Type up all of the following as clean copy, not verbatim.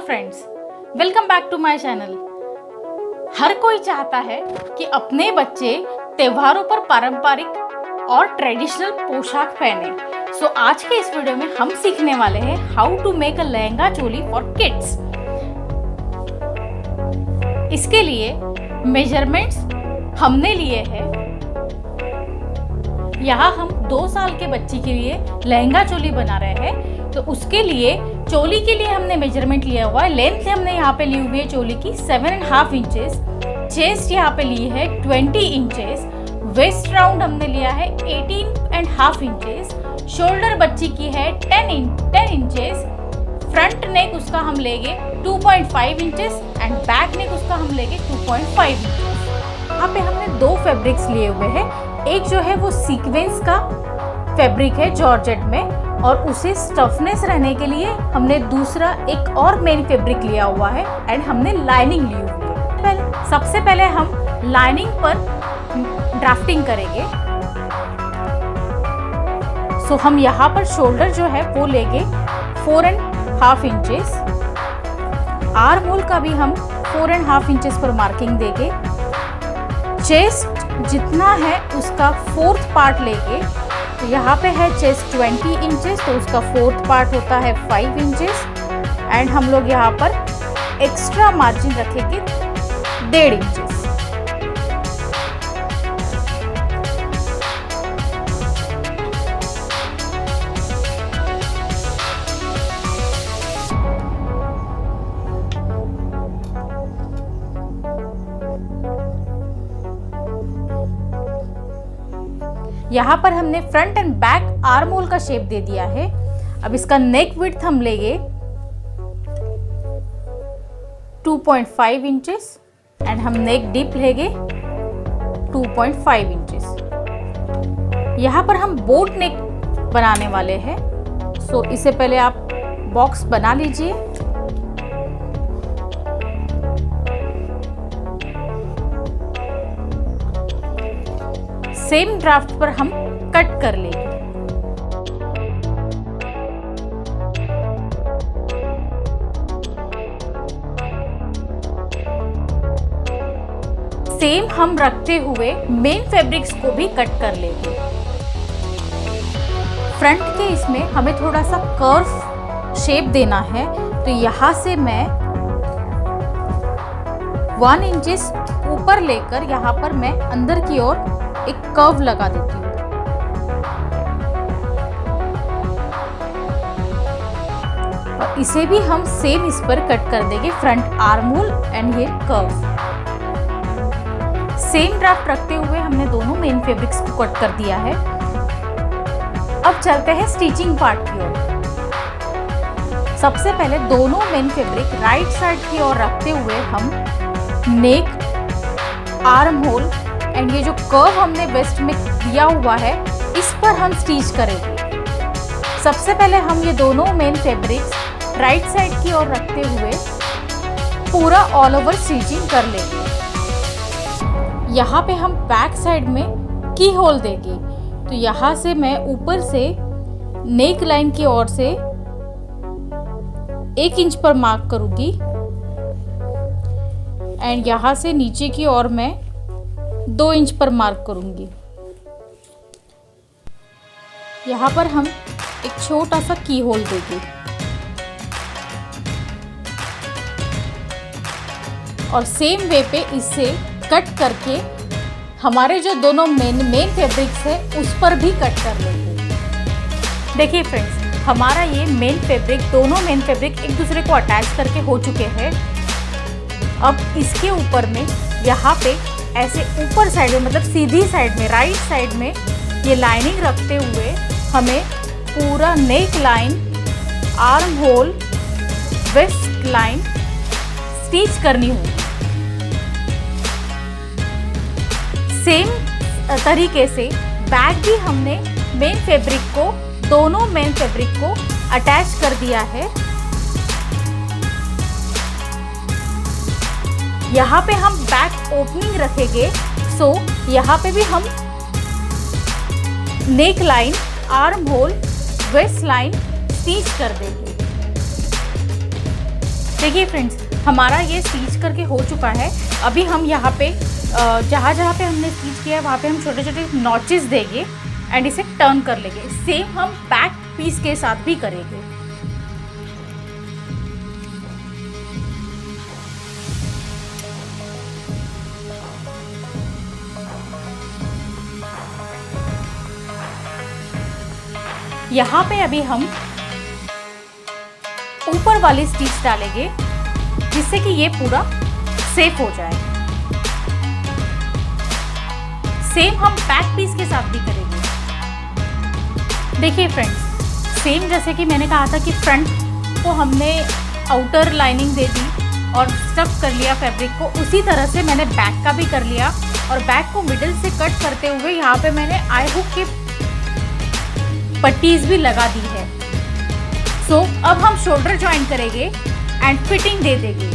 Friends, welcome back to my channel. हर कोई चाहता है कि अपने बच्चे त्योहारों पर पारंपरिक और ट्रेडिशनल पोशाक पहने। सो आज के इस वीडियो में हम सीखने वाले हैं how to make a lehenga choli for kids. इसके लिए मेजरमेंट्स हमने लिए हैं। यहाँ हम 2 साल के बच्चे के लिए लहंगा चोली बना रहे हैं, तो उसके लिए चोली के लिए हमने मेजरमेंट लिया हुआ है। लेंथ हमने यहाँ पे ली हुई है चोली की 7.5 इंचेस, चेस्ट यहाँ पे ली है 20 इंचेस, वेस्ट राउंड हमने लिया है 18.5 इंचेस, शोल्डर बच्ची की है 10 इंचेस, फ्रंट नेक उसका हम लेंगे 2.5 इंचेस एंड बैक नेक उसका हम लेंगे 2.5 इंचेस। यहाँ पे हमने 2 फैब्रिक्स लिए हुए हैं। एक जो है वो सीक्वेंस का फैब्रिक है जॉर्जेट में, और उसे स्टफनेस रहने के लिए हमने दूसरा एक और मेन फैब्रिक लिया हुआ है एंड हमने लाइनिंग ली हुई है। सबसे पहले हम लाइनिंग पर ड्राफ्टिंग करेंगे। सो हम यहाँ पर शोल्डर जो है वो लेंगे 4.5 इंचेस, आर्म होल का भी हम 4.5 इंचेस पर मार्किंग देंगे। चेस्ट जितना है उसका 4th पार्ट लेंगे। तो यहाँ पे है चेस्ट 20 इंचेस, तो उसका 4th पार्ट होता है 5 इंचेस एंड हम लोग यहाँ पर एक्स्ट्रा मार्जिन रखेंगे 1.5 इंचेस। यहाँ पर हमने front end back arm hole का शेप दे दिया है। अब इसका नेक विड्थ हम लेंगे 2.5 इंचेस एंड हम नेक डीप लेंगे 2.5 इंचेस। यहाँ पर हम बोट नेक बनाने वाले हैं। सो इससे पहले आप बॉक्स बना लीजिए। सेम ड्राफ्ट पर हम कट कर लेंगे। सेम हम रखते हुए मेन फैब्रिक्स को भी कट कर लेंगे। फ्रंट के इसमें हमें थोड़ा सा कर्व शेप देना है, तो यहाँ से मैं 1 इंचेस ऊपर लेकर यहाँ पर मैं अंदर की ओर एक कर्व लगा देती हूँ। और इसे भी हम सेम इस पर कट कर देंगे, फ्रंट आर्म होल एंड ये कर्व। सेम ड्राफ्ट रखते हुए हमने दोनों मेन फैब्रिक्स को कट कर दिया है। अब चलते हैं स्टिचिंग पार्ट की ओर। सबसे पहले दोनों मेन फैब्रिक राइट साइड की ओर रखते हुए हम नेक, आर्म होल एंड ये जो कर्व हमने वेस्ट में दिया हुआ है इस पर हम स्टिच करेंगे। सबसे पहले हम ये दोनों मेन फैब्रिक्स राइट साइड की ओर रखते हुए पूरा ऑल ओवर स्टिचिंग कर लेंगे। यहाँ पे हम बैक साइड में की होल देंगे। तो यहाँ से मैं ऊपर से नेक लाइन की ओर से 1 इंच पर मार्क करूँगी एंड यहाँ से नीचे की ओर मैं 2 इंच पर मार्क करूंगी। यहाँ पर हम एक छोटा सा की होल देंगे और सेम वे पे इससे कट करके हमारे जो दोनों मेन फैब्रिक्स है उस पर भी कट कर लेंगे। देखिए फ्रेंड्स, हमारा ये मेन फैब्रिक, दोनों मेन फैब्रिक एक दूसरे को अटैच करके हो चुके हैं। अब इसके ऊपर में यहाँ पे ऐसे ऊपर साइड में, मतलब सीधी साइड में, राइट साइड में ये लाइनिंग रखते हुए हमें पूरा neck line, arm hole, waist line stitch करनी होगी। सेम तरीके से बैक भी हमने मेन फैब्रिक को, दोनों मेन फैब्रिक को अटैच कर दिया है। यहाँ पे हम बैक ओपनिंग रखेंगे। सो यहाँ पे भी हम neck line, arm hole, waist line stitch कर देंगे। देखिए फ्रेंड्स, हमारा ये स्टिच करके हो चुका है। अभी हम यहाँ पे जहाँ जहाँ पे हमने स्टिच किया है वहाँ पे हम छोटे छोटे नॉचेस देंगे एंड इसे टर्न कर लेंगे। सेम हम बैक पीस के साथ भी करेंगे। यहाँ पे अभी हम ऊपर वाली स्टिच डालेंगे जिससे कि ये पूरा सेफ हो जाए। सेम हम बैक पीस के साथ भी करेंगे। देखिए फ्रेंड्स, सेम जैसे कि मैंने कहा था कि फ्रंट को हमने आउटर लाइनिंग दे दी और स्टफ कर लिया फैब्रिक को, उसी तरह से मैंने बैक का भी कर लिया और बैक को मिडिल से कट करते हुए यहाँ पे मैंने आई हुक की पट्टीज भी लगा दी है। सो अब हम शोल्डर ज्वाइन करेंगे एंड फिटिंग दे देंगे।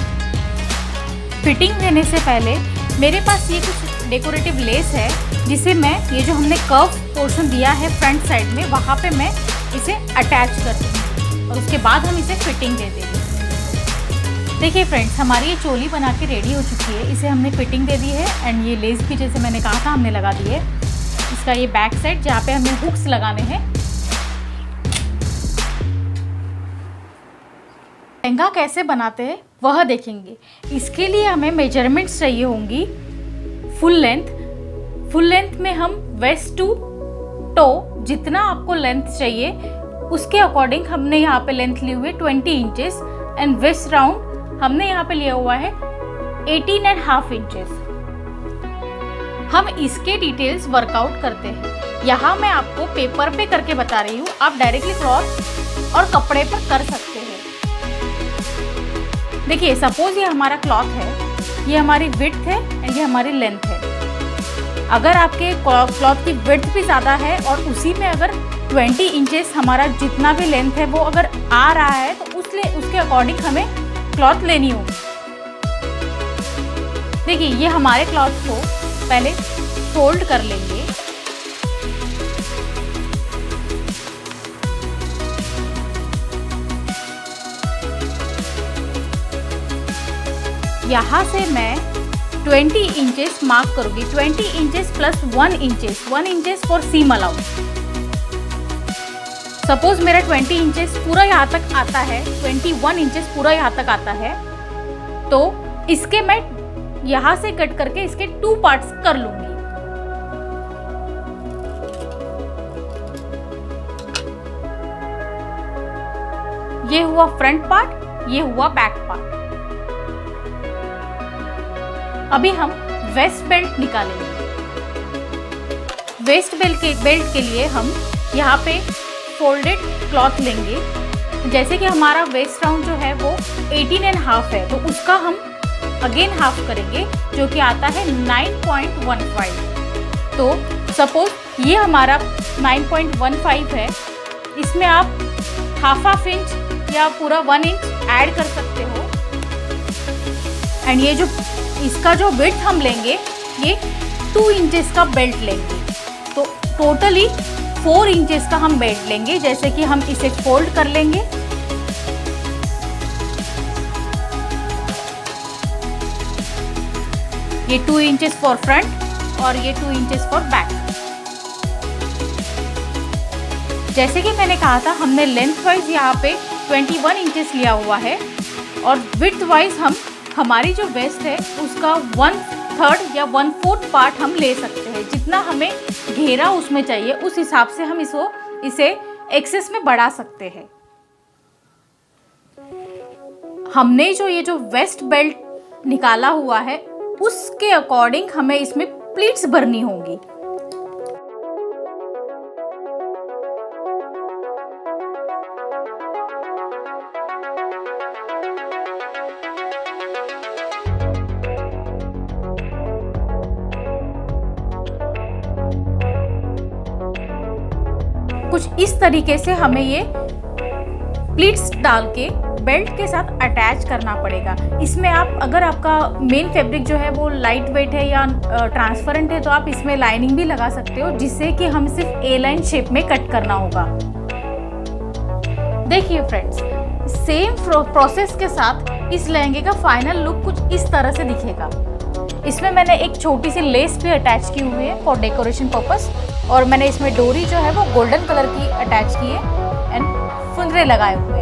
फिटिंग देने से पहले मेरे पास ये कुछ डेकोरेटिव लेस है जिसे मैं ये जो हमने कर्व पोर्शन दिया है फ्रंट साइड में वहाँ पे मैं इसे अटैच कर दूँगी और उसके बाद हम इसे फिटिंग दे देंगे। देखिए फ्रेंड्स, हमारी ये चोली बना के रेडी हो चुकी है। इसे हमने फिटिंग दे दी है एंड ये लेस भी जैसे मैंने कहा था हमने लगा दी है। इसका ये बैक साइड जहाँ पे हमें हुक्स लगाने हैं। लहंगा कैसे बनाते हैं वह देखेंगे। इसके लिए हमें मेजरमेंट्स चाहिए होंगी फुल लेंथ में हम वेस्ट टू टो जितना आपको लेंथ चाहिए उसके अकॉर्डिंग हमने यहाँ पे लेंथ ली हुई है 20 इंचेस एंड वेस्ट राउंड हमने यहाँ पे लिया हुआ है 18.5 इंचेस। हम इसके डिटेल्स वर्कआउट करते हैं। यहाँ मैं आपको पेपर पे करके बता रही हूँ, आप डायरेक्टली क्लॉथ और कपड़े पर कर सकते हैं। देखिए सपोज ये हमारा क्लॉथ है, ये हमारी विड्थ है एंड ये हमारी लेंथ है। अगर आपके क्लॉथ की विड्थ भी ज़्यादा है और उसी में अगर 20 इंचेस हमारा जितना भी लेंथ है वो अगर आ रहा है तो उसके अकॉर्डिंग हमें क्लॉथ लेनी होगी। देखिए ये हमारे क्लॉथ को पहले फोल्ड कर लेंगे। यहाँ से मैं 20 इंचेस मार्क करूँगी। 20 inches plus 1 inches for seam allowance. Suppose मेरा 20 इंचेस पूरा यहाँ तक आता है, 21 इंचेस पूरा यहाँ तक आता है, तो इसके मैं यहाँ से कट करके इसके 2 पार्ट्स कर लूँगी। ये हुआ फ्रंट पार्ट, ये हुआ बैक पार्ट। अभी हम वेस्ट बेल्ट निकालेंगे। वेस्ट बेल्ट के लिए हम यहाँ पे फोल्डेड क्लॉथ लेंगे। जैसे कि हमारा वेस्ट राउंड जो है वो 18.5 है तो उसका हम अगेन हाफ करेंगे जो कि आता है 9.15। तो सपोज ये हमारा 9.15 है, इसमें आप हाफ इंच या पूरा 1 इंच ऐड कर सकते हो। एंड ये जो इसका जो विड्थ हम लेंगे ये 2 इंचेस का बेल्ट लेंगे, तो टोटली 4 इंचेस का हम बेल्ट लेंगे। जैसे कि हम इसे फोल्ड कर लेंगे। ये 2 इंचेस फॉर फ्रंट और ये 2 इंचेस फॉर बैक। जैसे कि मैंने कहा था हमने लेंथ वाइज यहाँ पे 21 इंचेस लिया हुआ है और विड्थ वाइज हम हमारी जो वेस्ट है उसका 1/3 या 1/4 पार्ट हम ले सकते हैं। जितना हमें घेरा उसमें चाहिए उस हिसाब से हम इसे एक्सेस में बढ़ा सकते हैं। हमने ये जो वेस्ट बेल्ट निकाला हुआ है उसके अकॉर्डिंग हमें इसमें प्लीट्स भरनी होंगी। कुछ इस तरीके से हमें ये प्लीट्स डाल के बेल्ट के साथ अटैच करना पड़ेगा। इसमें आप अगर आपका मेन फैब्रिक जो है वो लाइट वेट है या ट्रांसपेरेंट है तो आप इसमें लाइनिंग भी लगा सकते हो, जिससे कि हम सिर्फ ए लाइन शेप में कट करना होगा। देखिए फ्रेंड्स, सेम प्रोसेस के साथ इस लहंगे का फाइनल लुक कुछ इस तरह से दिखेगा। इसमें मैंने एक छोटी सी लेस भी अटैच की हुई है फॉर डेकोरेशन पर्पस, और मैंने इसमें डोरी जो है वो गोल्डन कलर की अटैच की है एंड फुंदरे लगाए हुए हैं।